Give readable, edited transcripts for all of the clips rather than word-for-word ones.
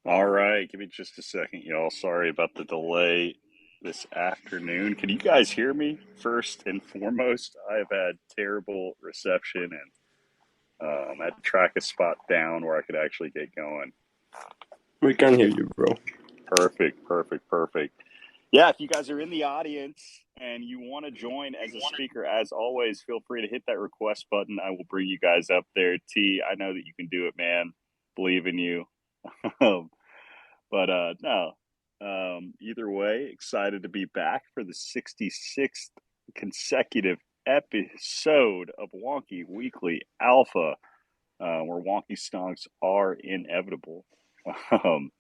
All right, give me just a second, y'all. Sorry about the delay this afternoon. Can you guys hear me first and foremost? I've had terrible reception and I had to track a spot down where I could actually get going. We can hear you, bro. Perfect, perfect, perfect. Yeah, if you guys are in the audience and you want to join as a speaker, as always, feel free to hit that request button. I will bring you guys up there. T, I know that you can do it, man. Believe in you. But no, either way, excited to be back for the 66th consecutive episode of Wonky Weekly Alpha, where Wonky Stonks are inevitable. Um,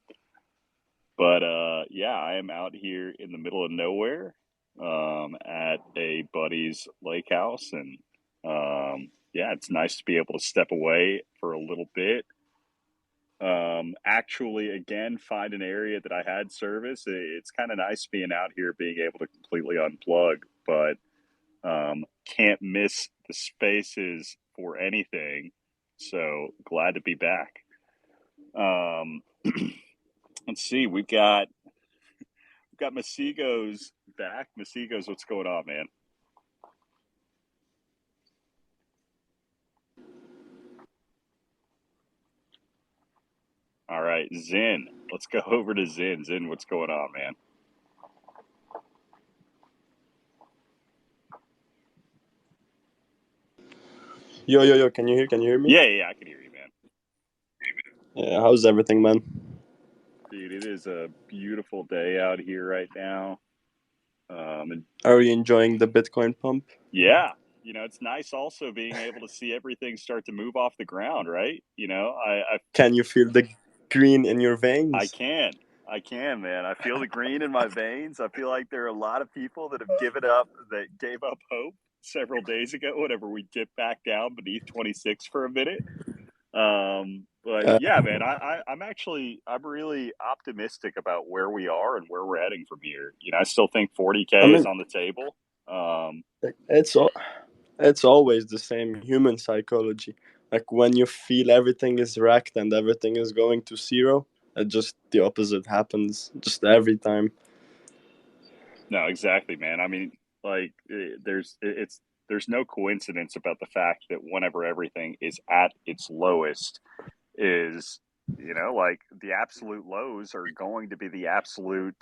but yeah, I am out here in the middle of nowhere at a buddy's lake house, and yeah, it's nice to be able to step away for a little bit, actually again find an area that I had service. It's kind of nice being out here, being able to completely unplug, but can't miss the spaces for anything. So glad to be back. Um, let's see, we've got Masigos back. Masigos, what's going on, man? All right, Zen, let's go over to Zen. Zen, what's going on, man? Yo, yo, yo, can you hear me? Yeah, I can hear you, man. Yeah, how's everything, man? Dude, it is a beautiful day out here right now. And Are you enjoying the Bitcoin pump? yeah, it's nice also being able to see everything start to move off the ground, right? Can you feel the green in your I veins? can. I can, man. I feel the green in my veins. I feel like there are a lot of people that have given up, that gave up hope several days ago whenever we dipped back down beneath 26 for a minute. But Uh, yeah, man, I'm really optimistic about where we are and where we're heading from here. I still think I 40K is mean, on the table. Um, it's al- it's always the same human psychology. Like when you feel everything is wrecked and everything is going to zero, just the opposite happens just every time. No, exactly, man. I mean, like there's no coincidence about the fact that whenever everything is at its lowest is, like the absolute lows are going to be the absolute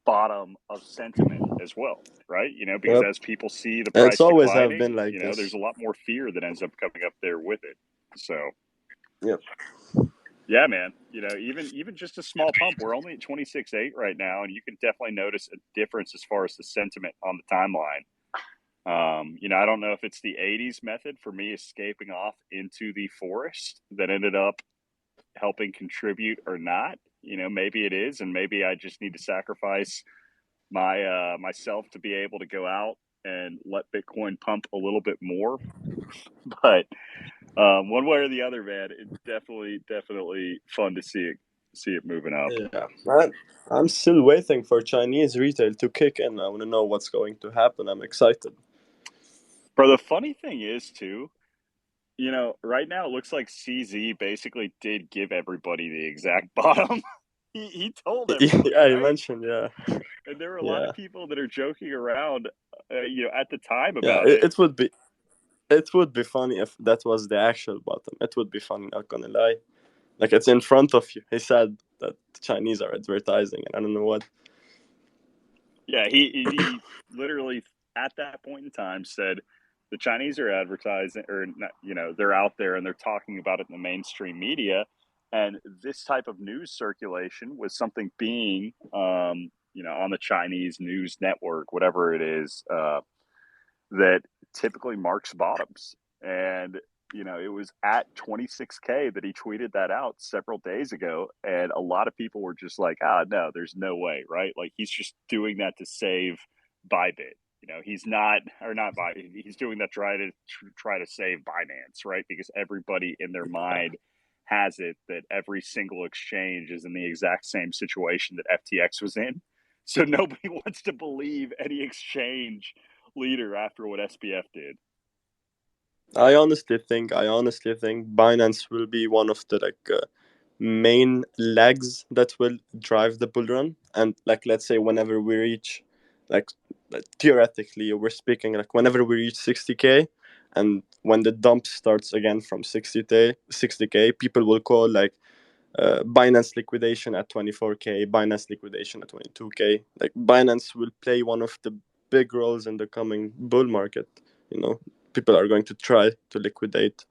bottom of sentiment as well, right? Because Yep, as people see the it's price always have declining, been like there's this. a lot more fear that ends up coming up there with it. So, Yep. yeah, man. Even just a small pump. We're only at 26.8 right now, and you can definitely notice a difference as far as the sentiment on the timeline. I don't know if it's the 80s method for me escaping off into the forest that ended up helping contribute or not. Maybe it is, and maybe I just need to sacrifice myself to be able to go out and let Bitcoin pump a little bit more. But one way or the other, man, it's definitely fun to see it moving up. Yeah, I'm still waiting for Chinese retail to kick in. I want to know what's going to happen. I'm excited. But the funny thing is, too, right now it looks like CZ basically did give everybody the exact bottom. He told everybody, Yeah, you right? mentioned, yeah, And there were a lot yeah, of people that are joking around, at the time yeah. about it. It would be funny if that was the actual bottom. It would be funny, not gonna lie. Like it's in front of you. He said that the Chinese are advertising, and I don't know what. Yeah, he literally at that point in time said the Chinese are advertising, or not, they're out there and they're talking about it in the mainstream media, and this type of news circulation was something being, on the Chinese news network, whatever it is, that typically marks bottoms. And it was at 26K that he tweeted that out several days ago, and a lot of people were just like, no, there's no way, right? Like he's just doing that to save Bybit. He's not, or not Bybit. He's doing that try to save Binance, right? Because everybody in their mind has it that every single exchange is in the exact same situation that FTX was in. So nobody wants to believe any exchange leader after what SPF did. I honestly think Binance will be one of the main legs that will drive the bull run. And like, let's say whenever we reach, like, theoretically we're speaking, like whenever we reach 60K, and when the dump starts again from 60K, people will call like Binance liquidation at 24K, Binance liquidation at 22K. Like Binance will play one of the big roles in the coming bull market. You know, people are going to try to liquidate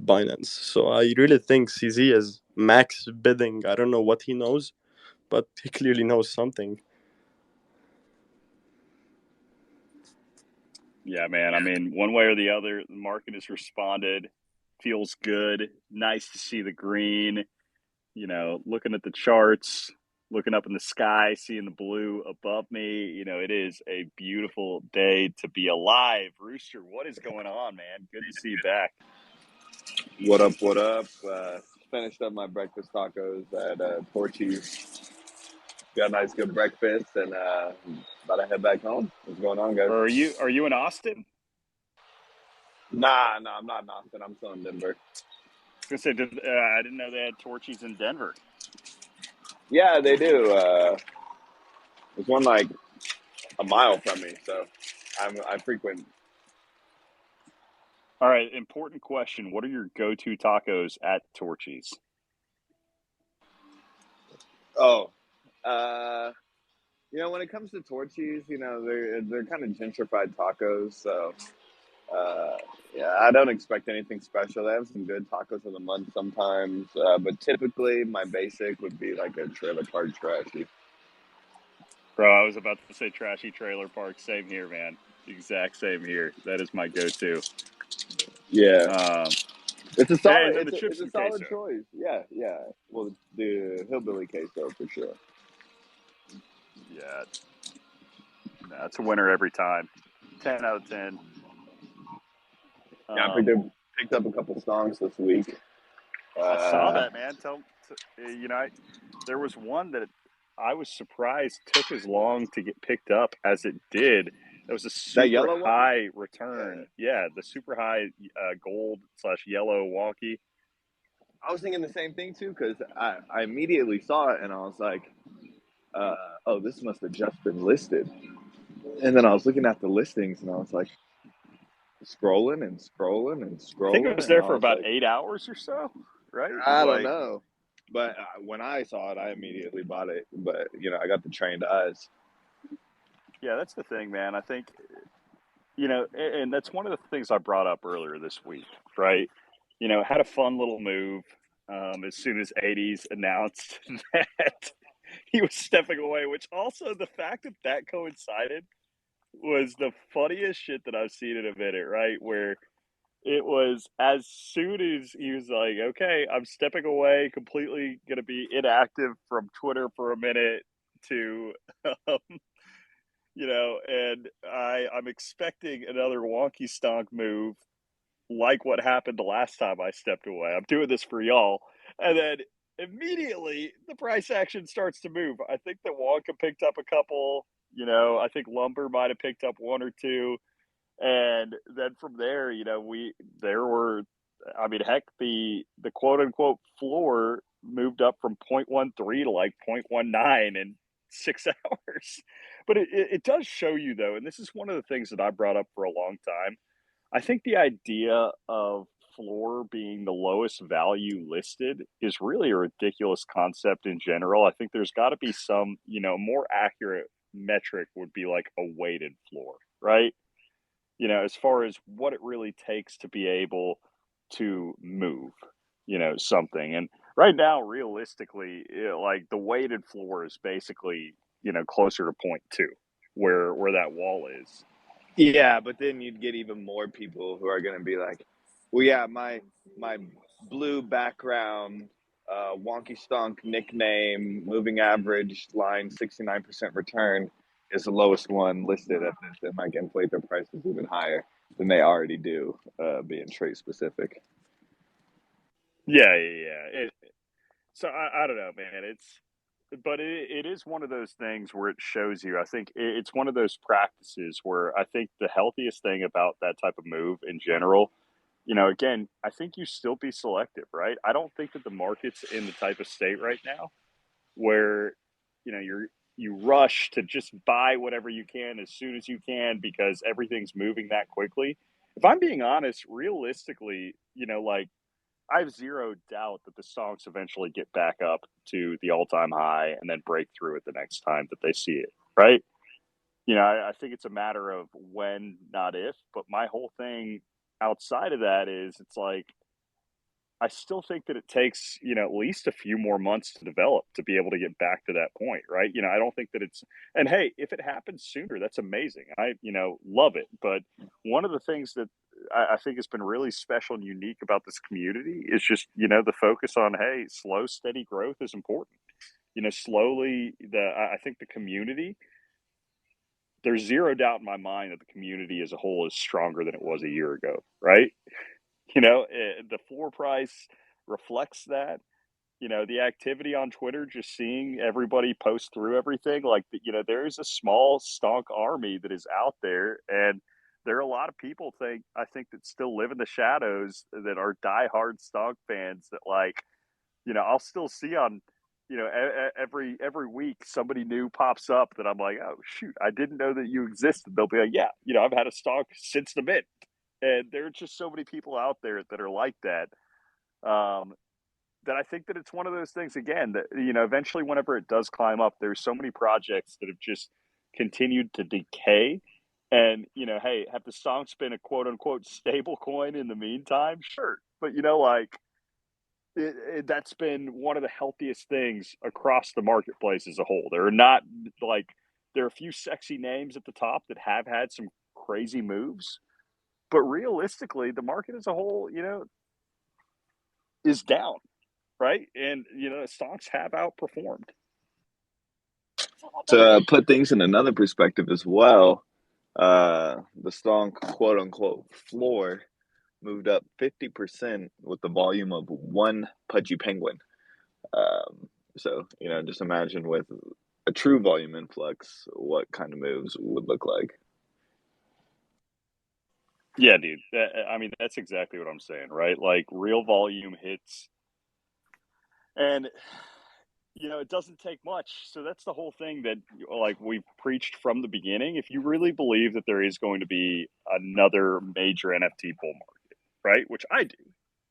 Binance. So I really think CZ is max bidding. I don't know what he knows, but he clearly knows something. Yeah, man. I mean, one way or the other, the market has responded. Feels good. Nice to see the green. Looking at the charts, looking up in the sky, seeing the blue above me. It is a beautiful day to be alive. Rooster, what is going on, man? Good to see you back. What up? What up? Finished up my breakfast tacos at Torchy's. Got a nice, good breakfast, and about to head back home. What's going on, guys? Or are you in Austin? Nah, I'm not in Austin. I'm still in Denver. I was gonna say, I didn't know they had Torchies in Denver. Yeah, they do. There's one like a mile from me, so I frequent. All right, important question. What are your go-to tacos at Torchies? Oh, when it comes to Torchy's, they're kind of gentrified tacos, so yeah, I don't expect anything special. They have some good tacos of the month sometimes, but typically my basic would be like a trailer park trashy. Bro, I was about to say trashy trailer park. Same here, man. Exact same here. That is my go-to. Yeah, it's a Hey, solid, and then the it's chips a and solid queso. choice. Yeah, yeah. Well, the hillbilly queso for sure. Yeah, that's a winner every time. 10 out of 10. Yeah, I picked up a couple stonks this week. I saw Uh, that, man. There was one that I was surprised took as long to get picked up as it did. It was a that super yellow one. high Yeah, return. Yeah, the super high gold/yellow wonky. I was thinking the same thing too because I immediately saw it and I was like, oh, this must have just been listed. And then I was looking at the listings and I was like, scrolling and scrolling and I think it scrolling, was and there I for was about like, 8 hours or so, right? I don't know. But when I saw it, I immediately bought it. But I got the trained eyes. Yeah, that's the thing, man. I think, and that's one of the things I brought up earlier this week, right? Had a fun little move as soon as 80s announced that he was stepping away, which also the fact that that coincided was the funniest shit that I've seen in a minute, right? Where it was as soon as he was like, okay, I'm stepping away, completely going to be inactive from Twitter for a minute to, um, and I'm expecting another wonky stonk move like what happened the last time I stepped away. I'm doing this for y'all. And then immediately the price action starts to move. I think that Wonka picked up a couple, I think Lumber might have picked up one or two. And then from there, there were, I mean, heck, the quote unquote floor moved up from 0.13 to like 0.19 in 6 hours. But it does show you, though, and this is one of the things that I brought up for a long time. I think the idea of floor being the lowest value listed is really a ridiculous concept in general. I think there's got to be some, more accurate metric would be like a weighted floor, right? As far as what it really takes to be able to move, something. And right now, realistically, like the weighted floor is basically, closer to point two, where that wall is. Yeah, but then you'd get even more people who are going to be like, well, yeah, my blue background, wonky stonk nickname, moving average line, 69% return is the lowest one listed at this. It might inflate their prices even higher than they already do, being trade specific. Yeah, yeah, yeah. So I don't know, man. But it is one of those things where it shows you. I think it's one of those practices where I think the healthiest thing about that type of move in general again, I think you still be selective, right? I don't think that the market's in the type of state right now where, you rush to just buy whatever you can as soon as you can because everything's moving that quickly. If I'm being honest, realistically, like I have zero doubt that the stocks eventually get back up to the all-time high and then break through it the next time that they see it, right? I think it's a matter of when, not if. But my whole thing outside of that is it's like I still think that it takes, at least a few more months to develop to be able to get back to that point, right? I don't think that and hey, if it happens sooner, that's amazing. I, love it. But one of the things that I think has been really special and unique about this community is just, the focus on, hey, slow, steady growth is important. Slowly, I think the community, there's zero doubt in my mind that the community as a whole is stronger than it was a year ago, right? The floor price reflects that. The activity on Twitter, just seeing everybody post through everything, like, there's a small stonk army that is out there. And there are a lot of people I think that still live in the shadows that are diehard stonk fans that I'll still see on, every week somebody new pops up that I'm like, oh shoot, I didn't know that you existed. They'll be like, yeah, I've had a stonk since the mint. And there are just so many people out there that are like that. That I think that it's one of those things again that eventually whenever it does climb up, there's so many projects that have just continued to decay. And hey, have the stonks been a quote unquote stable coin in the meantime? Sure, but that's been one of the healthiest things across the marketplace as a whole. There are not there are a few sexy names at the top that have had some crazy moves, but realistically, the market as a whole, is down, right? And the stocks have outperformed. To put things in another perspective as well, the stonk quote unquote floor moved up 50% with the volume of one pudgy penguin. So, just imagine with a true volume influx, what kind of moves would look like. Yeah, dude. I mean, that's exactly what I'm saying, right? Like real volume hits, and it doesn't take much. So that's the whole thing that we've preached from the beginning. If you really believe that there is going to be another major NFT bull market, right? Which I do,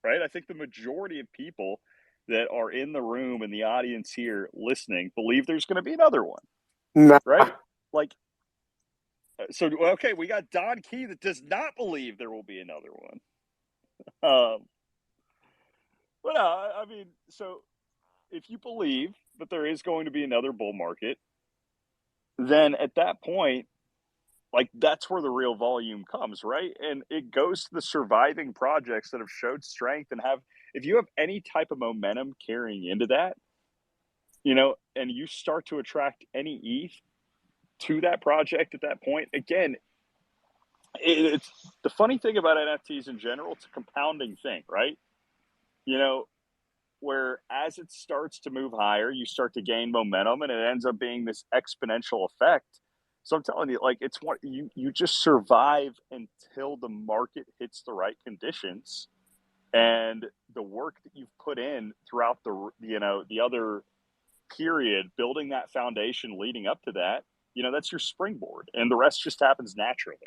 right? I think the majority of people that are in the room and the audience here listening believe there's going to be another one, Nah. right? Like, so okay, we got Don Key that does not believe there will be another one. But I mean, so if you believe that there is going to be another bull market, then at that point, that's where the real volume comes, right? And it goes to the surviving projects that have showed strength and if you have any type of momentum carrying into that, and you start to attract any ETH to that project at that point, again, it's the funny thing about NFTs in general, it's a compounding thing, right? Where as it starts to move higher, you start to gain momentum and it ends up being this exponential effect. So I'm telling you, it's what you just survive until the market hits the right conditions, and the work that you've put in throughout the other period, building that foundation leading up to that, that's your springboard, and the rest just happens naturally.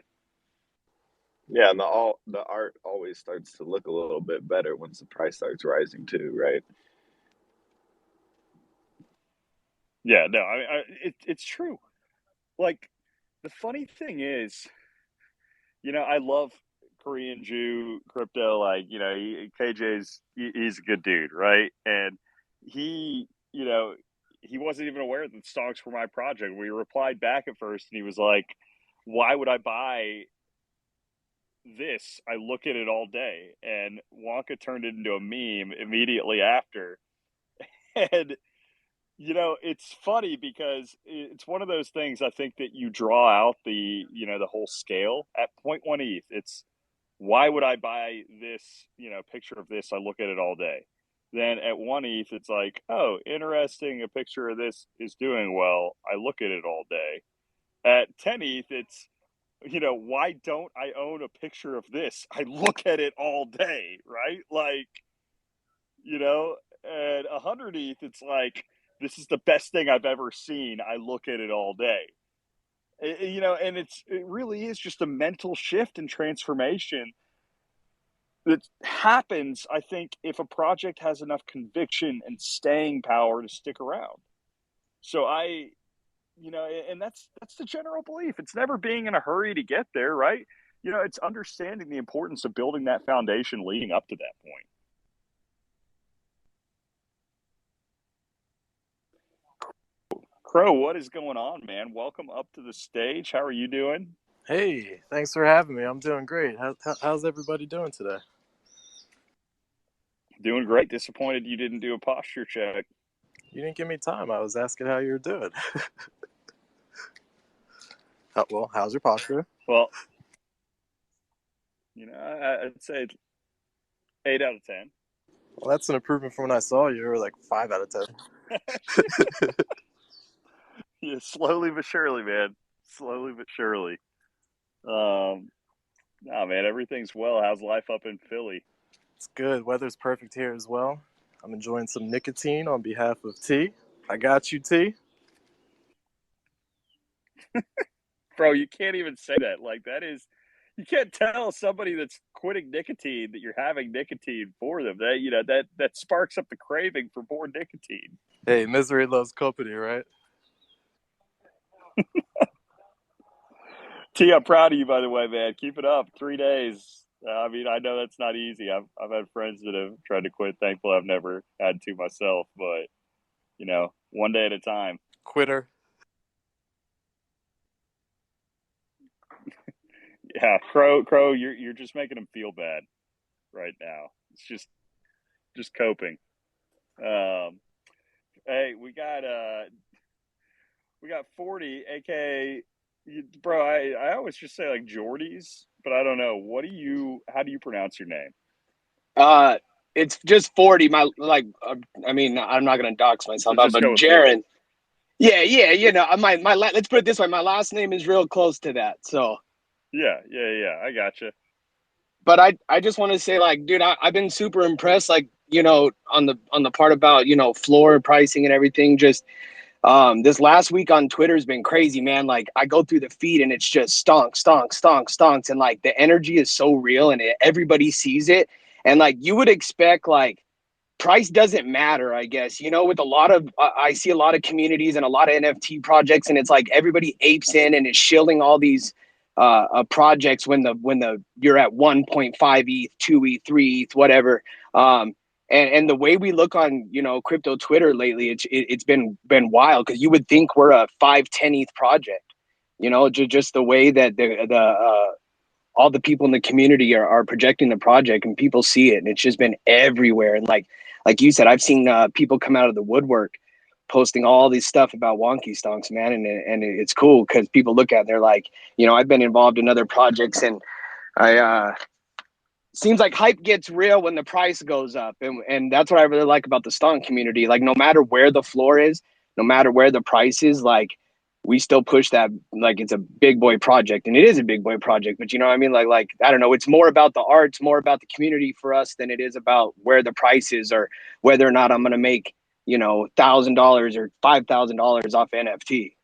Yeah, and the art always starts to look a little bit better once the price starts rising too, right? Yeah, no, it's true. The funny thing is, I love Korean Jew crypto. He's a good dude, right? And he wasn't even aware that the stocks were my project. We replied back at first, and he was like, "Why would I buy this? I look at it all day." And Wonka turned it into a meme immediately after. And it's funny because it's one of those things. I think that you draw out the whole scale at 0.1 ETH. It's why would I buy this, picture of this? I look at it all day. Then at 1 ETH, it's like, oh, interesting. A picture of this is doing well. I look at it all day. At 10 ETH, it's, why don't I own a picture of this? I look at it all day, right? Like, and 100 ETH, it's like, this is the best thing I've ever seen. I look at it all day. And it really is just a mental shift and transformation that happens, I think, if a project has enough conviction and staying power to stick around. So and that's the general belief. It's never being in a hurry to get there, right? It's understanding the importance of building that foundation leading up to that point. Crow, what is going on, man? Welcome up to the stage. How are you doing? Hey, thanks for having me. I'm doing great. How's everybody doing today? Doing great. Disappointed you didn't do a posture check. You didn't give me time. I was asking how you were doing. Well, how's your posture? Well, I'd say 8 out of 10. Well, that's an improvement from when I saw you. You were like 5 out of 10. Yeah, slowly but surely, man. Slowly but surely. Man, everything's well. How's life up in Philly? It's good. Weather's perfect here as well. I'm enjoying some nicotine on behalf of T. I got you, T. Bro, you can't even say that. Like, you can't tell somebody that's quitting nicotine that you're having nicotine for them. That sparks up the craving for more nicotine. Hey, misery loves company, right? T, I'm proud of you, by the way, man. Keep it up. 3 days. I know that's not easy. I've had friends that have tried to quit. Thankfully, I've never had to myself, but one day at a time. Quitter. Yeah, Crow, you're just making them feel bad right now. It's just coping. Hey, we got 40, aka bro. I always just say like Jordy's, but I don't know. How do you pronounce your name? It's just 40. I'm not gonna dox myself So out, just but go with Jaron. 40. Yeah. Let's put it this way. My last name is real close to that. So. Yeah. I gotcha. But I just want to say, like, dude, I've been super impressed, like, on the part about, floor pricing and everything. Just this last week on Twitter has been crazy, man. Like, I go through the feed and it's just stonks, and like the energy is so real and everybody sees it. And like you would expect, like, price doesn't matter, I guess, with a lot of, I see a lot of communities and a lot of NFT projects, and it's like everybody apes in and is shilling all these projects when you're at 1.5 ETH, 2 ETH, 3 ETH, whatever. And the way we look on, crypto Twitter lately, it's been wild, because you would think we're a 5-10 ETH project, just the way that the all the people in the community are projecting the project, and people see it, and it's just been everywhere. And like you said, I've seen people come out of the woodwork posting all this stuff about Wonky Stonks, man, and it's cool because people look at it and they're like, I've been involved in other projects, and I seems like hype gets real when the price goes up, and that's what I really like about the Stonk community. Like, no matter where the floor is, no matter where the price is, like, we still push that like it's a big boy project, and it is a big boy project. But you know what I mean? Like I don't know, it's more about the arts, more about the community for us than it is about where the price is or whether or not I'm gonna make $1,000 or $5,000 off NFT.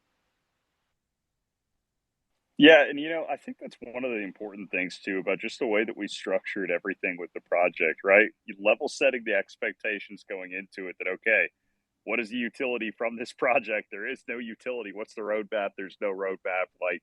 Yeah, and I think that's one of the important things too about just the way that we structured everything with the project, right? Level setting the expectations going into it that, okay, what is the utility from this project? There is no utility. What's the roadmap? There's no roadmap. Like,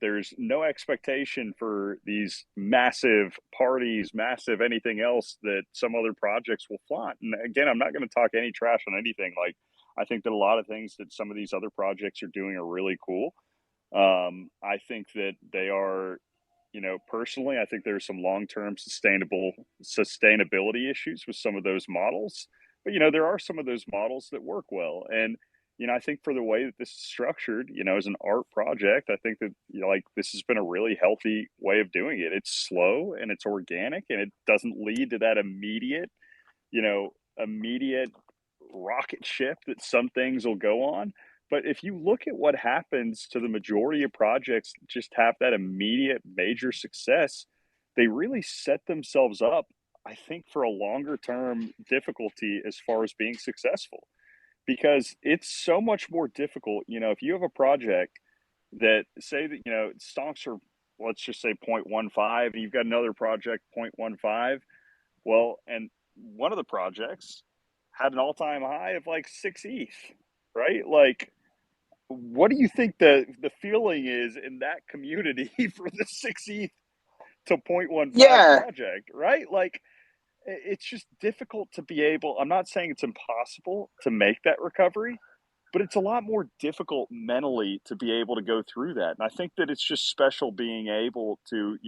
there's no expectation for these massive parties, massive anything else that some other projects will flaunt. And again, I'm not going to talk any trash on anything. Like, I think that a lot of things that some of these other projects are doing are really cool. I think that they are, personally, I think there's some long-term sustainability issues with some of those models. But, there are some of those models that work well. And, I think for the way that this is structured, as an art project, I think that, like, this has been a really healthy way of doing it. It's slow and it's organic, and it doesn't lead to that immediate rocket ship that some things will go on. But if you look at what happens to the majority of projects that just have that immediate major success, they really set themselves up, I think, for a longer term difficulty as far as being successful. Because it's so much more difficult, if you have a project that say that, stonks are, let's just say 0.15, and you've got another project 0.15. Well, and one of the projects had an all-time high of like 6 ETH, right? Like, what do you think the feeling is in that community for the 6 ETH to 0.15 Yeah. project, right? Like, it's just difficult to be able, I'm not saying it's impossible to make that recovery, but it's a lot more difficult mentally to be able to go through that. And I think that it's just special being able to,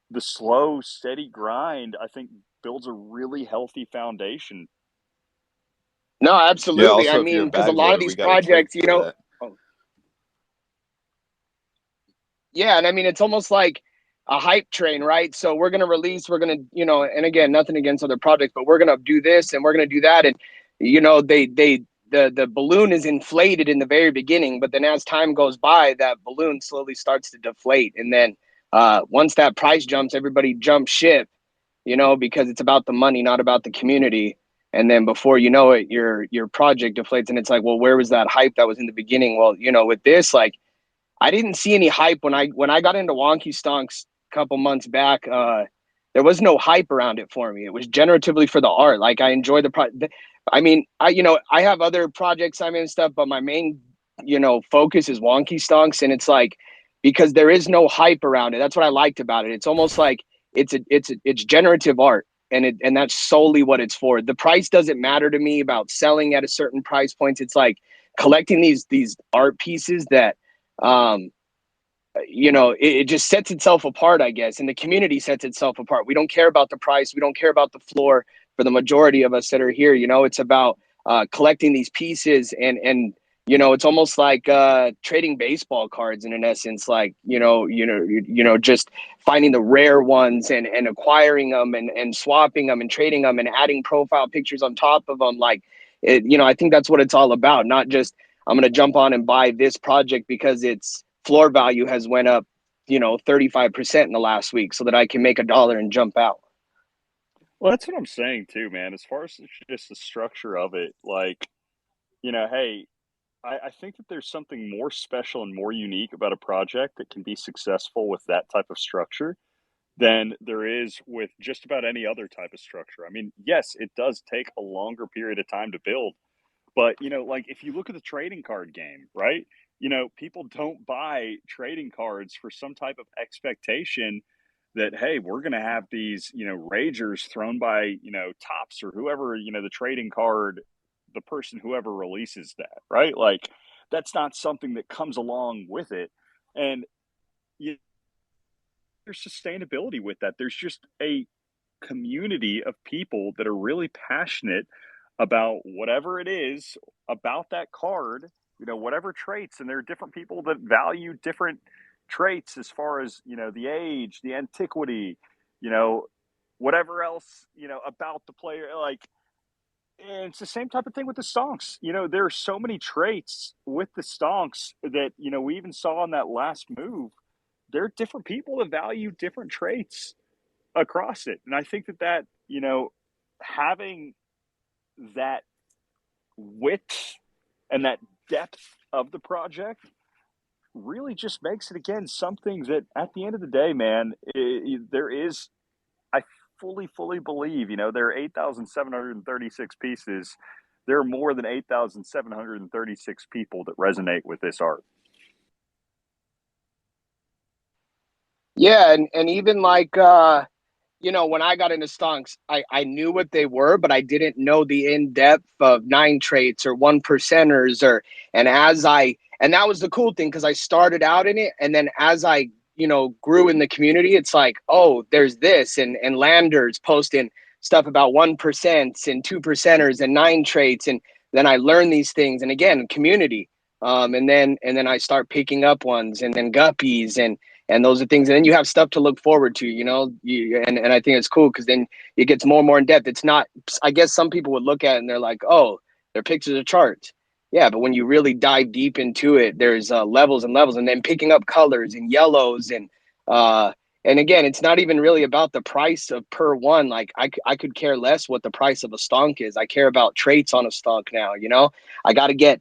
the slow, steady grind, I think builds a really healthy foundation. No, Yeah. absolutely. I Also, if you're a mean, because a bag lot of holder, we these got a trait projects, for that. yeah, and I mean, it's almost like a hype train, right? So we're gonna release, we're gonna, and again, nothing against other projects, but we're gonna do this and we're gonna do that, and the balloon is inflated in the very beginning, but then as time goes by, that balloon slowly starts to deflate, and then once that price jumps, everybody jumps ship, because it's about the money, not about the community. And then before you know it, your project deflates, and it's like, well, where was that hype that was in the beginning? Well, with this, like, I didn't see any hype when I got into Wonky Stonks a couple months back. There was no hype around it for me. It was generatively for the art. Like, I enjoy I mean, I have other projects I'm in and stuff, but my main focus is Wonky Stonks, and it's like, because there is no hype around it. That's what I liked about it. It's almost like it's generative art, and that's solely what it's for. The price doesn't matter to me about selling at a certain price point. It's like collecting these art pieces that it just sets itself apart, I guess, and the community sets itself apart. We don't care about the price. We don't care about the floor for the majority of us that are here. It's about collecting these pieces, and it's almost like trading baseball cards in an essence, like, just finding the rare ones and acquiring them and swapping them and trading them and adding profile pictures on top of them. Like, I think that's what it's all about. Not just, I'm going to jump on and buy this project because its floor value has went up, 35% in the last week, so that I can make $1 and jump out. Well, that's what I'm saying too, man. As far as just the structure of it, like, hey, I think that there's something more special and more unique about a project that can be successful with that type of structure than there is with just about any other type of structure. I mean, yes, it does take a longer period of time to build, but, like, if you look at the trading card game, right? People don't buy trading cards for some type of expectation that, hey, we're going to have these, ragers thrown by, Tops or whoever, the trading card, the person, whoever releases that, right? Like, that's not something that comes along with it. And you, there's sustainability with that. There's just a community of people that are really passionate about whatever it is about that card, whatever traits. And there are different people that value different traits as far as, the age, the antiquity, whatever else, about the player. Like, and it's the same type of thing with the stonks. There are so many traits with the stonks that, we even saw in that last move. There are different people that value different traits across it. And I think that, having that width and that depth of the project really just makes it, again, something that at the end of the day, man, there is, I fully believe, there are 8,736 pieces. There are more than 8,736 people that resonate with this art. Yeah, and even like when I got into stonks, I knew what they were, but I didn't know the in-depth of 9 traits or 1%ers, and that was the cool thing, because I started out in it, and then as I grew in the community, it's like, oh, there's this, and Landers posting stuff about 1% and 2%ers and 9 traits, and then I learned these things, and again, community, and then I start picking up ones, and then guppies, and those are things, and then you have stuff to look forward to, and I think it's cool, because then it gets more and more in depth. It's not, I guess some people would look at it and they're like, oh, they're pictures of charts. Yeah, but when you really dive deep into it, there's levels and levels, and then picking up colors and yellows and again, it's not even really about the price of per one. Like I could care less what the price of a stonk is. I care about traits on a stonk now. You know, I got to get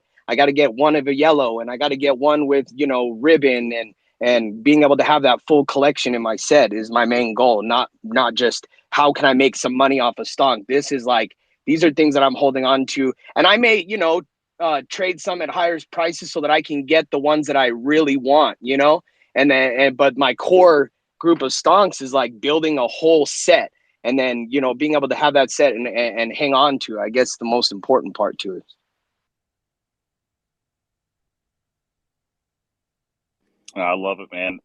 one of a yellow, and I got to get one with ribbon and being able to have that full collection in my set is my main goal. Not just how can I make some money off a stonk. This is like these are things that I'm holding on to, and I may trade some at higher prices so that I can get the ones that I really want. But my core group of stonks is like building a whole set and then being able to have that set and hang on to. I guess the most important part to it. I love it, man.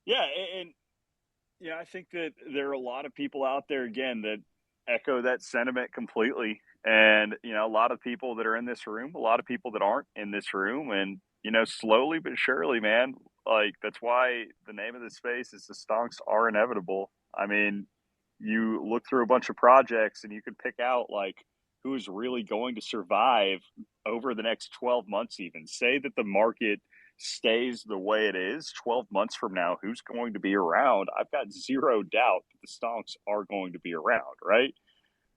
Yeah, and I think that there are a lot of people out there again that echo that sentiment completely, and a lot of people that are in this room, a lot of people that aren't in this room, and slowly but surely, man. Like, that's why the name of this space is The Stonks Are Inevitable. I mean, you look through a bunch of projects and you can pick out like who is really going to survive over the next 12 months. Even say that the market stays the way it is 12 months from now, who's going to be around? I've got zero doubt that the stonks are going to be around, right?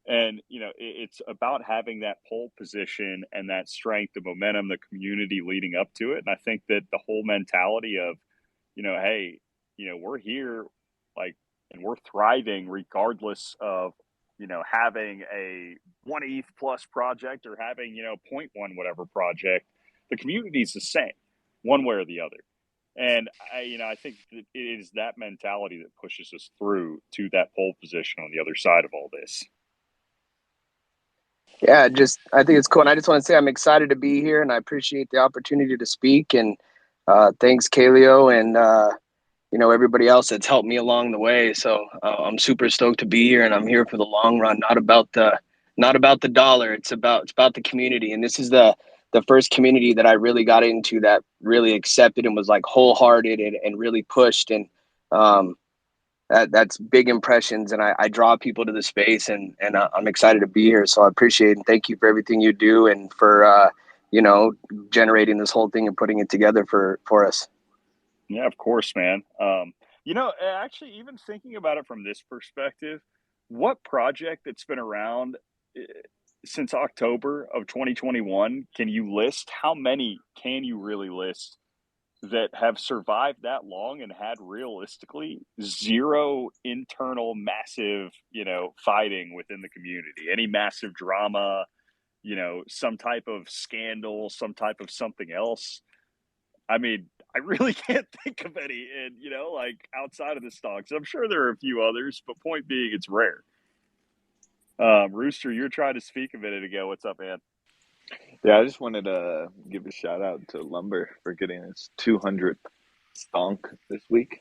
And it's about having that pole position and that strength, the momentum, the community leading up to it. And I think that the whole mentality of hey, we're here, like, and we're thriving regardless of having a 1 ETH plus project or having point one whatever project. The community is the same one way or the other. And I think that it is that mentality that pushes us through to that pole position on the other side of all this. Yeah, I think it's cool. And I just want to say I'm excited to be here and I appreciate the opportunity to speak. And thanks, Kaleo, and everybody else that's helped me along the way. So I'm super stoked to be here, and I'm here for the long run. Not about the dollar. It's about the community. And this is the first community that I really got into that really accepted and was like wholehearted and really pushed. And that's big impressions. And I draw people to the space, and I'm excited to be here. So I appreciate it. And thank you for everything you do and for generating this whole thing and putting it together for us. Yeah, of course, man. Actually, even thinking about it from this perspective, what project that's been around since October of 2021 can you list? How many can you really list that have survived that long and had realistically zero internal massive, fighting within the community? Any massive drama, some type of scandal, some type of something else? I mean, I really can't think of any, and like outside of the stocks. I'm sure there are a few others, but point being, it's rare. Rooster, you were trying to speak a minute ago. What's up, man? Yeah, I just wanted to give a shout out to Lumber for getting its 200th stonk this week.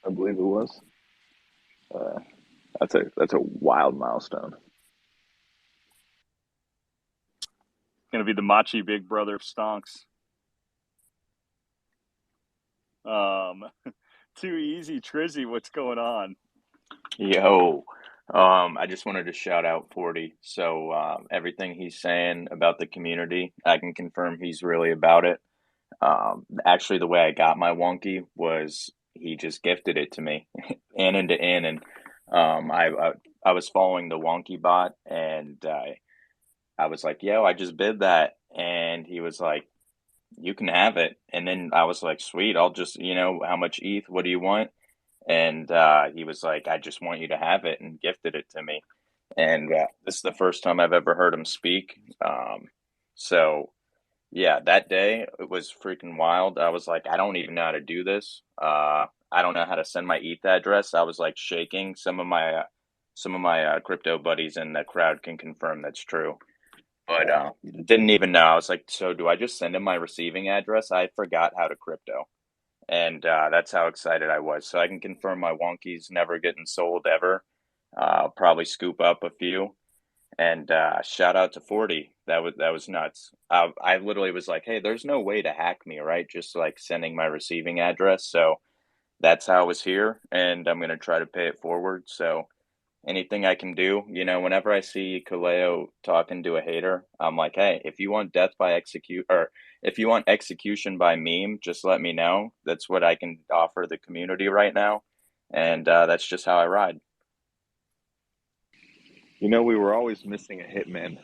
I believe it was. That's a wild milestone. Going to be the Machi big brother of stonks. Too easy, Trizzy. What's going on? Yo, I just wanted to shout out 40. So everything he's saying about the community, I can confirm he's really about it. Actually, the way I got my Wonky was he just gifted it to me, in to in, and I was following the Wonky bot, and I was like, "Yo, I just bid that," and he was like, "You can have it," and then I was like, "Sweet, I'll just how much ETH? What do you want?" And he was like, "I just want you to have it," and gifted it to me. And this is the first time I've ever heard him speak. So yeah, that day it was freaking wild. I was like, I don't even know how to do this. I don't know how to send my ETH address. I was like shaking. Some of my crypto buddies in the crowd can confirm that's true. But didn't even know. I was like, so do I just send him my receiving address? I forgot how to crypto. And that's how excited I was. So I can confirm my Wonky's never getting sold ever. I'll probably scoop up a few. And shout out to 40. That was nuts. I literally was like, hey, there's no way to hack me, right? Just like sending my receiving address. So that's how I was here. And I'm going to try to pay it forward. So anything I can do. Whenever I see Kaleo talking to a hater, I'm like, hey, if you want death by execute, or if you want execution by meme, just let me know. That's what I can offer the community right now, and that's just how I ride. We were always missing a hitman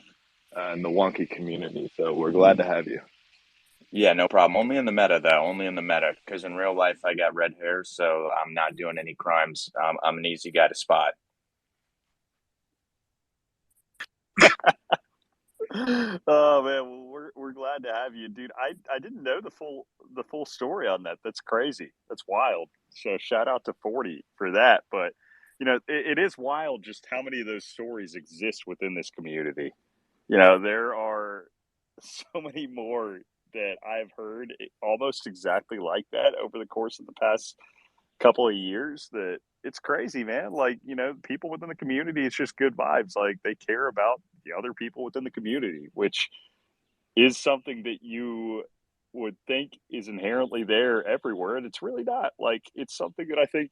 in the wonky community, so we're glad to have you. Yeah, no problem. Only in the meta, though. Only in the meta, because in real life I got red hair, so I'm not doing any crimes. I'm an easy guy to spot. Oh man, well we're glad to have you, dude. I didn't know the full story on that. That's crazy. That's wild. So shout out to 40 for that. But it is wild just how many of those stories exist within this community. There are so many more that I've heard almost exactly like that over the course of the past couple of years, that it's crazy, man. Like, people within the community, it's just good vibes. Like, they care about the other people within the community, which is something that you would think is inherently there everywhere. And it's really not. Like, it's something that I think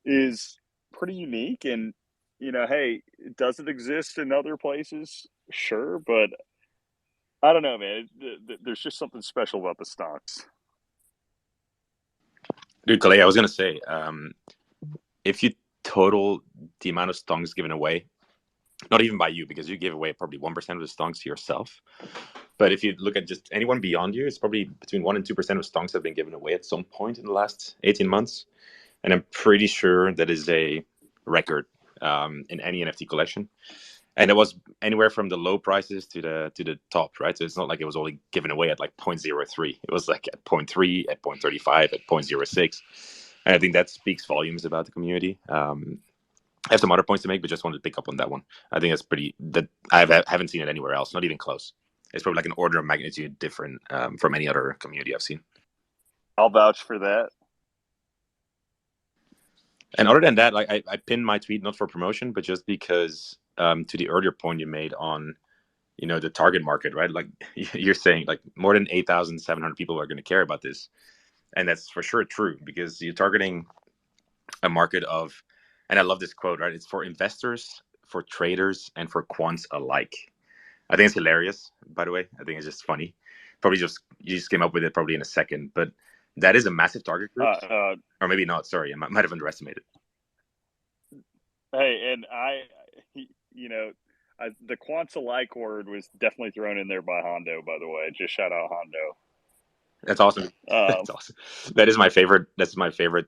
is pretty unique. And, hey, does it exist in other places? Sure. But I don't know, man. There's just something special about the Stonks. Dude, Kalei, I was gonna say, if you total the amount of stonks given away, not even by you, because you give away probably 1% of the stonks to yourself, but if you look at just anyone beyond you, it's probably between 1% and 2% of stonks have been given away at some point in the last 18 months. And I'm pretty sure that is a record in any NFT collection. And it was anywhere from the low prices to the top, right? So it's not like it was only given away at like 0.03. It was like at 0.3, at 0.35, at 0.06. And I think that speaks volumes about the community. I have some other points to make, but just wanted to pick up on that one. I think that I haven't seen it anywhere else, not even close. It's probably like an order of magnitude different from any other community I've seen. I'll vouch for that. And other than that, like I pinned my tweet not for promotion, but just because to the earlier point you made on, the target market, right? Like you're saying, like more than 8,700 people are going to care about this, and that's for sure true because you're targeting a market of, and I love this quote, right? It's for investors, for traders, and for quants alike. I think it's hilarious, by the way. I think it's just funny. Probably you just came up with it probably in a second, but that is a massive target group, or maybe not. Sorry, I might have underestimated. Hey, and the quants alike word was definitely thrown in there by Hondo. By the way, just shout out Hondo. That's awesome. That's awesome. That is my favorite. That's my favorite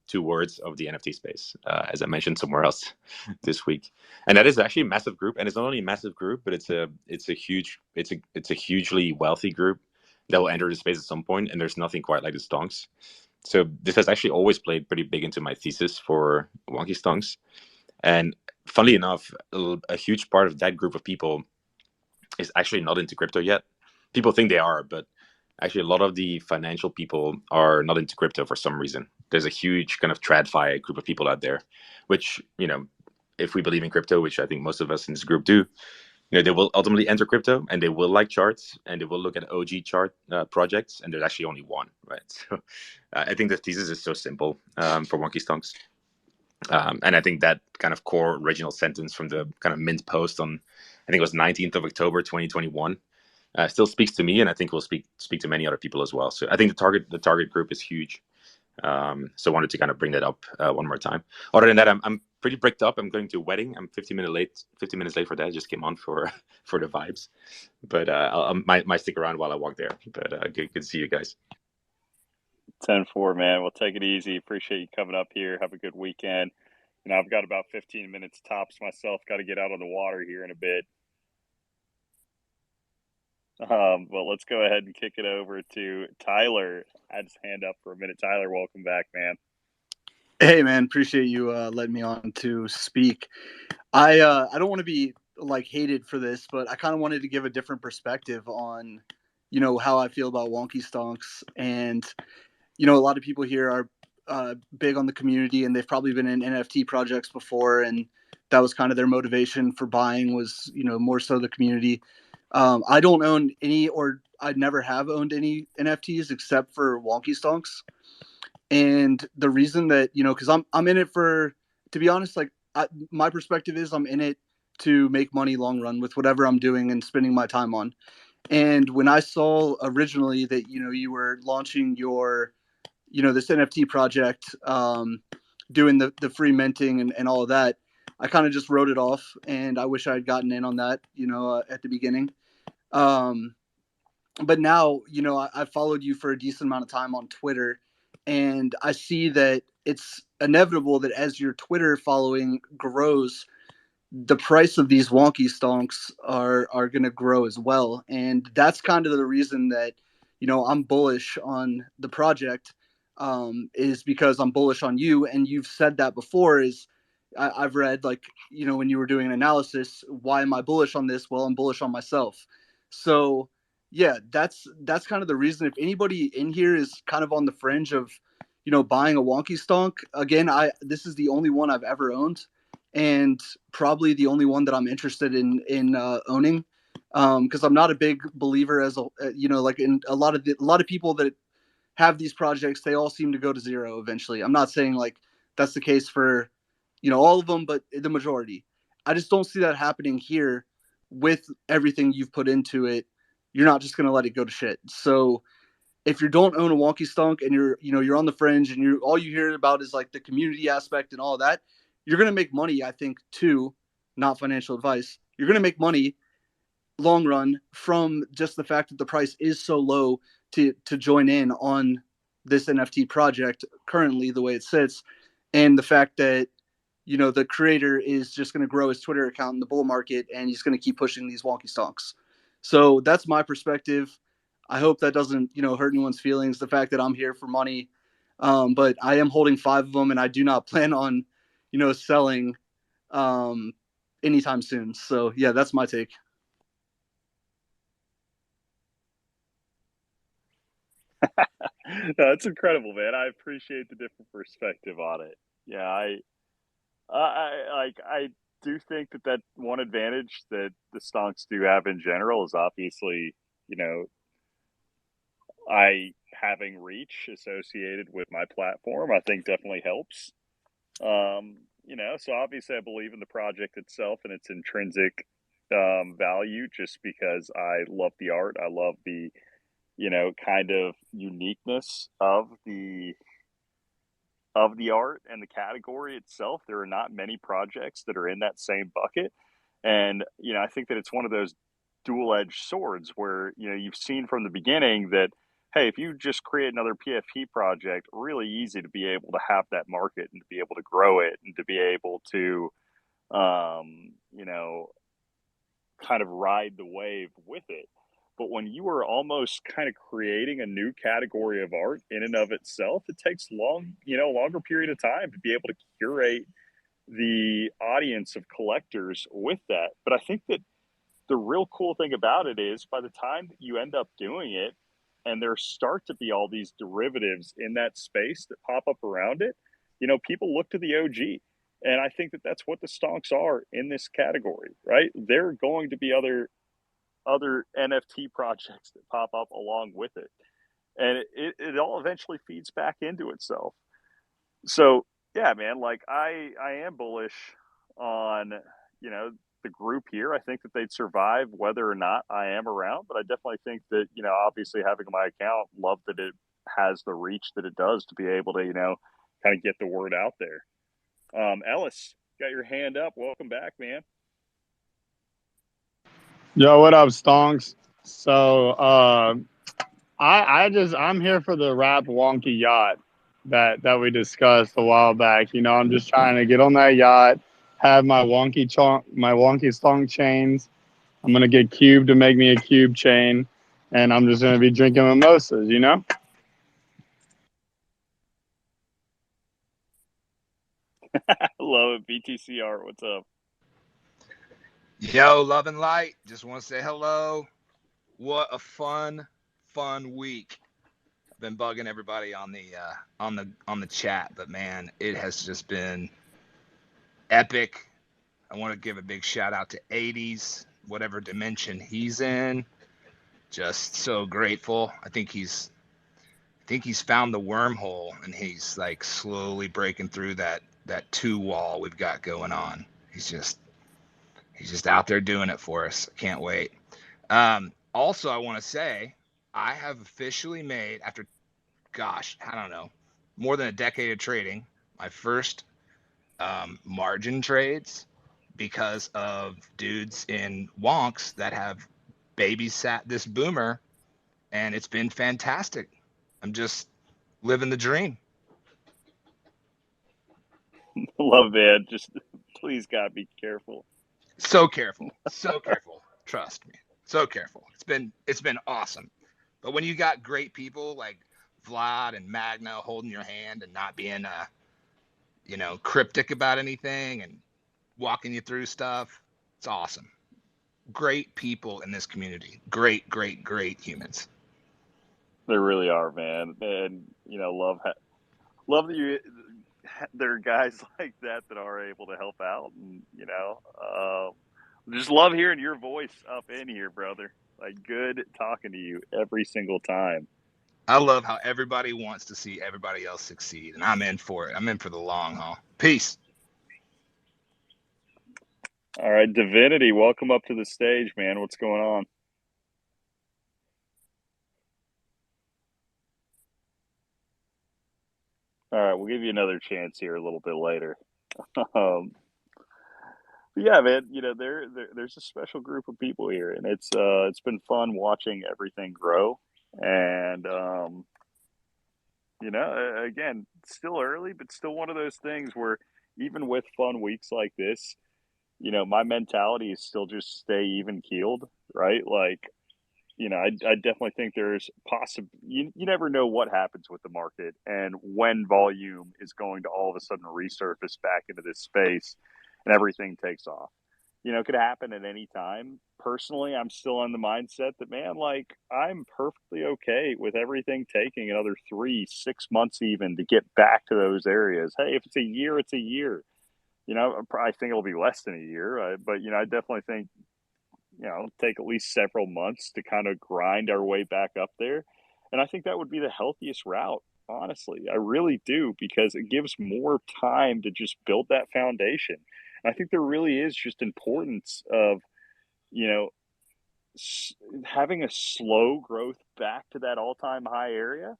2 words of the NFT space, as I mentioned somewhere else this week. And that is actually a massive group. And it's not only a massive group, but it's a hugely wealthy group that will enter the space at some point. And there's nothing quite like the Stonks. So this has actually always played pretty big into my thesis for Wonky Stonks. And funnily enough, a huge part of that group of people is actually not into crypto yet. People think they are, but actually a lot of the financial people are not into crypto for some reason. There's a huge kind of TradFi group of people out there, which, if we believe in crypto, which I think most of us in this group do, they will ultimately enter crypto and they will like charts and they will look at OG chart projects, and there's actually only one, right? So I think the thesis is so simple for Wonky Stonks. And I think that kind of core original sentence from the kind of mint post on, I think it was 19th of October, 2021, still speaks to me, and I think will speak to many other people as well. So I think the target group is huge. So I wanted to kind of bring that up one more time. Other than that, I'm pretty bricked up. I'm going to a wedding. I'm 15 minutes late for that. I just came on for the vibes, but I might stick around while I walk there. But good to see you guys. 10-4, man. Well, take it easy. Appreciate you coming up here. Have a good weekend. I've got about 15 minutes tops myself. Got to get out on the water here in a bit. Well, let's go ahead and kick it over to Tyler. I had his hand up for a minute. Tyler, welcome back, man. Hey, man. Appreciate you letting me on to speak. I don't want to be like hated for this, but I kind of wanted to give a different perspective on, how I feel about Wonky Stonks. And, a lot of people here are big on the community, and they've probably been in NFT projects before, and that was kind of their motivation for buying was, more so the community. I don't own any, or I never have owned any NFTs except for Wonky Stonks. And the reason that, because I'm in it for, to be honest, like my perspective is I'm in it to make money long run with whatever I'm doing and spending my time on. And when I saw originally that, you were launching your, this NFT project, doing the free minting and all of that, I kind of just wrote it off, and I wish I had gotten in on that, at the beginning. But now, I followed you for a decent amount of time on Twitter, and I see that it's inevitable that as your Twitter following grows, the price of these Wonky Stonks are going to grow as well. And that's kind of the reason that, I'm bullish on the project, is because I'm bullish on you. And you've said that before. I've read, like, when you were doing an analysis, why am I bullish on this? Well, I'm bullish on myself. So yeah, that's kind of the reason. If anybody in here is kind of on the fringe of, buying a Wonky Stonk, again, this is the only one I've ever owned, and probably the only one that I'm interested in owning, because I'm not a big believer like in a lot of people that have these projects, they all seem to go to zero eventually. I'm not saying like that's the case for all of them, but the majority. I just don't see that happening here. With everything you've put into it, you're not just going to let it go to shit. So if you don't own a Wonky Stonk and you're on the fringe and all you hear about is like the community aspect and all of that, you're going to make money, I think, too. Not financial advice. You're going to make money long run from just the fact that the price is so low to join in on this NFT project currently the way it sits, and the fact that the creator is just going to grow his Twitter account in the bull market, and he's going to keep pushing these Wonky Stonks. So that's my perspective. I hope that doesn't, hurt anyone's feelings, the fact that I'm here for money. But I am holding 5 of them, and I do not plan on, selling anytime soon. So yeah, that's my take. That's incredible, man. I appreciate the different perspective on it. Yeah, I do think that one advantage that the stonks do have in general is obviously, I having reach associated with my platform, I think definitely helps. So obviously I believe in the project itself and its intrinsic value, just because I love the art. I love the, kind of uniqueness of the art and the category itself. There are not many projects that are in that same bucket. And, I think that it's one of those dual-edged swords where, you've seen from the beginning that, hey, if you just create another PFP project, really easy to be able to have that market and to be able to grow it and to be able to, kind of ride the wave with it. But when you are almost kind of creating a new category of art in and of itself, it takes longer period of time to be able to curate the audience of collectors with that. But I think that the real cool thing about it is by the time that you end up doing it and there start to be all these derivatives in that space that pop up around it, people look to the OG. And I think that that's what the stonks are in this category, right? There are going to be other NFT projects that pop up along with it. And it all eventually feeds back into itself. So yeah, man, like I am bullish on, the group here. I think that they'd survive whether or not I am around, but I definitely think that, obviously having my account, love that it has the reach that it does to be able to, kind of get the word out there. Ellis, got your hand up. Welcome back, man. Yo, what up, Stonks? So, I'm here for the rap Wonky yacht that we discussed a while back. I'm just trying to get on that yacht, have my Wonky Stonk chains. I'm gonna get Cube to make me a Cube chain, and I'm just gonna be drinking mimosas. Love it. BTCR, what's up? Yo, love and light. Just want to say hello. What a fun week. I've been bugging everybody on the chat, but man, it has just been epic. I want to give a big shout out to 80s, whatever dimension he's in. Just so grateful. I think he's found the wormhole, and he's like slowly breaking through that two wall we've got going on. He's just out there doing it for us. Can't wait. Also, I want to say I have officially made, after, gosh, I don't know, more than a decade of trading, my first margin trades because of dudes in wonks that have babysat this boomer, and it's been fantastic. I'm just living the dream. Love, man. Just please, God, be careful. So careful. Trust me. So careful. It's been awesome. But when you got great people like Vlad and Magna holding your hand and not being cryptic about anything and walking you through stuff, it's awesome. Great people in this community. Great humans. They really are, man. And love that there are guys like that are able to help out, and just love hearing your voice up in here, brother. Like, good talking to you every single time. I love how everybody wants to see everybody else succeed, and I'm in for it. I'm in for the long haul. Peace. All right, Divinity, welcome up to the stage, man. What's going on? All right, we'll give you another chance here a little bit later. Yeah, man, there's a special group of people here, and it's been fun watching everything grow. And again, still early, but still one of those things where even with fun weeks like this, my mentality is still just stay even keeled, right? Like, I definitely think there's you never know what happens with the market and when volume is going to all of a sudden resurface back into this space and everything takes off. It could happen at any time. Personally, I'm still on the mindset that, man, like, I'm perfectly okay with everything taking another 3-6 months even to get back to those areas. Hey, if it's a year, it's a year. I think it'll be less than a year, but I definitely think take at least several months to kind of grind our way back up there. And I think that would be the healthiest route, honestly. I really do, because it gives more time to just build that foundation. And I think there really is just importance of, having a slow growth back to that all-time high area.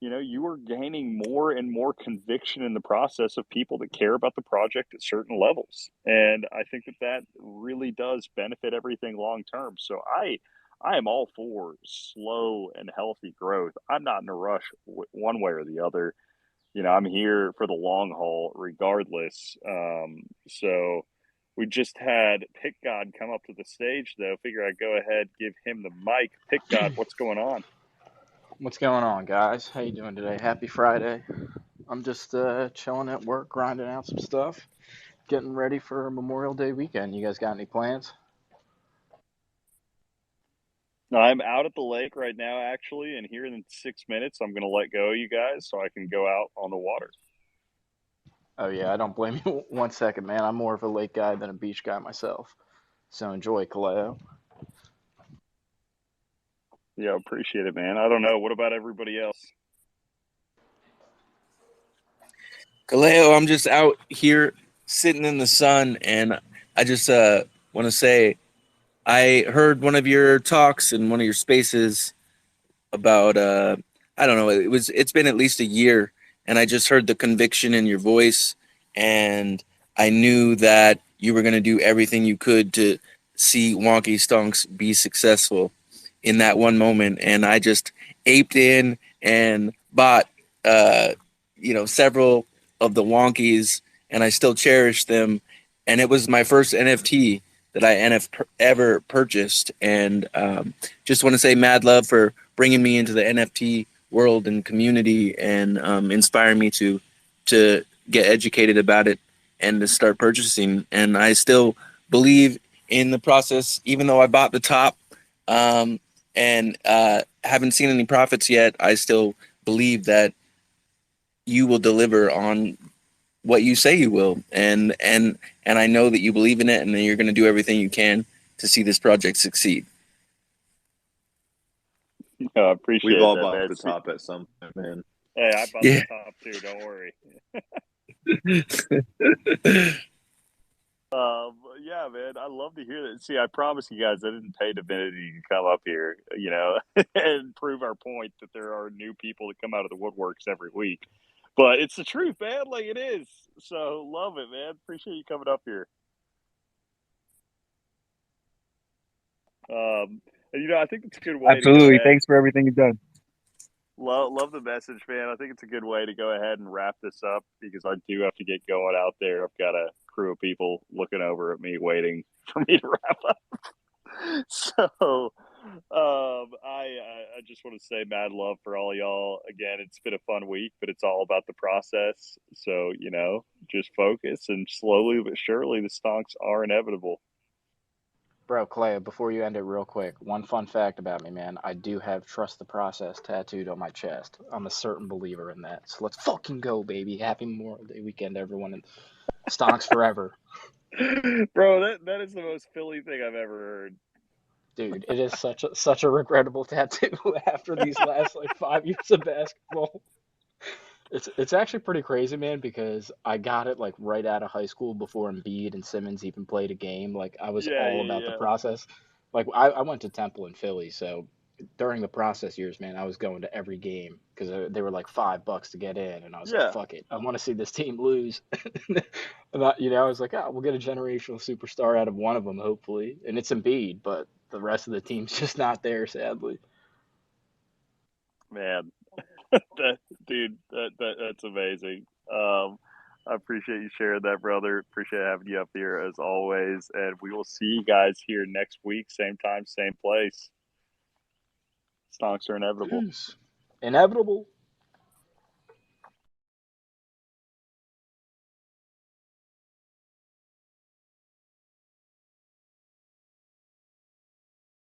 You are gaining more and more conviction in the process of people that care about the project at certain levels. And I think that really does benefit everything long term. So I am all for slow and healthy growth. I'm not in a rush one way or the other. I'm here for the long haul regardless. So we just had Pick God come up to the stage, though. Figure I'd go ahead, give him the mic. Pick God, what's going on? What's going on, guys? How you doing today? Happy Friday. I'm just chilling at work, grinding out some stuff, getting ready for Memorial Day weekend. You guys got any plans? I'm out at the lake right now, actually, and here in 6 minutes, I'm going to let go of you guys so I can go out on the water. Oh, yeah, I don't blame you 1 second, man. I'm more of a lake guy than a beach guy myself. So enjoy, Kaleo. Yeah, appreciate it, man. I don't know. What about everybody else? Kaleo, I'm just out here sitting in the sun, and I just want to say I heard one of your talks in one of your spaces about I don't know, it's been at least a year, and I just heard the conviction in your voice, and I knew that you were going to do everything you could to see Wonky Stonks be successful in that one moment, and I just aped in and bought several of the Wonkies, and I still cherish them, and it was my first NFT that I ever purchased, and just want to say mad love for bringing me into the NFT world and community, and inspiring me to get educated about it and to start purchasing. And I still believe in the process, even though I bought the top and haven't seen any profits yet. I still believe that you will deliver on what you say you will, and I know that you believe in it, and that you're going to do everything you can to see this project succeed. I appreciate We've all that, bought man. the top at some point, man. Hey, I bought the top too. Don't worry. Yeah, man, I love to hear that. See, I promise you guys, I didn't pay Divinity to come up here, and prove our point that there are new people that come out of the woodworks every week. But it's the truth, man. Like it is. So love it, man. Appreciate you coming up here. And I think it's a good way to go Absolutely. ahead. Thanks for everything you've done. Love the message, man. I think it's a good way to go ahead and wrap this up because I do have to get going out there. I've got a crew of people looking over at me, waiting for me to wrap up. So, I just want to say mad love for all y'all. Again, it's been a fun week, but it's all about the process. So, just focus and slowly but surely the stonks are inevitable. Bro, Clay, before you end it real quick, one fun fact about me, man. I do have trust the process tattooed on my chest. I'm a certain believer in that. So let's fucking go, baby. Happy Memorial Day weekend, everyone. And stonks forever. Bro, that is the most Philly thing I've ever heard. Dude, it is such a regrettable tattoo after these last 5 years of basketball. It's actually pretty crazy, man, because I got it right out of high school before Embiid and Simmons even played a game. I was all about the process. I went to Temple in Philly, so during the process years, man, I was going to every game because they were $5 to get in, and I was like, fuck it, I want to see this team lose. And I was like, we'll get a generational superstar out of one of them, hopefully, and it's Embiid, but the rest of the team's just not there, sadly. Man. That's amazing. I appreciate you sharing that, brother. Appreciate having you up here as always. And we will see you guys here next week, same time, same place. Stonks are inevitable. Inevitable.